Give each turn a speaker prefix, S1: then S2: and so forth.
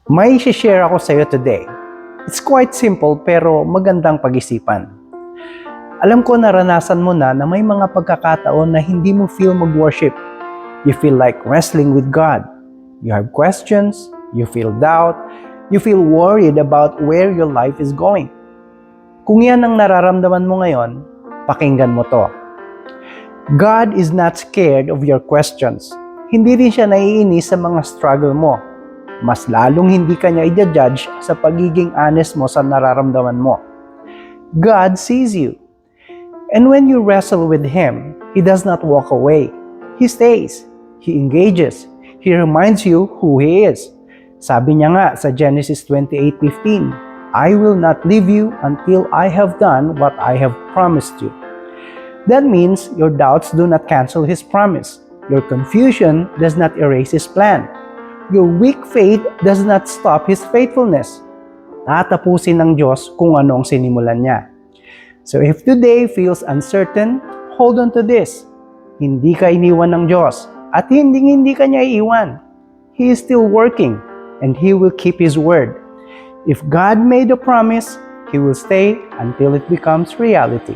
S1: May share ako sa iyo today. It's quite simple pero magandang pag-isipan. Alam ko naranasan mo na may mga pagkakataon na hindi mo feel mag-worship. You feel like wrestling with God. You have questions, you feel doubt, you feel worried about where your life is going. Kung yan ang nararamdaman mo ngayon, pakinggan mo to. God is not scared of your questions. Hindi rin siya naiinis sa mga struggle mo. Mas lalong hindi ka niya i-judge sa pagiging honest mo sa nararamdaman mo. God sees you. And when you wrestle with Him, He does not walk away. He stays. He engages. He reminds you who He is. Sabi niya nga sa Genesis 28:15, I will not leave you until I have done what I have promised you. That means your doubts do not cancel His promise. Your confusion does not erase His plan. Your weak faith does not stop His faithfulness. Tatapusin ng Diyos kung ano ang sinimulan niya. So if today feels uncertain, hold on to this. Hindi ka iniwan ng Diyos at hindi ka niya iiwan. He is still working and He will keep His word. If God made a promise, He will stay until it becomes reality.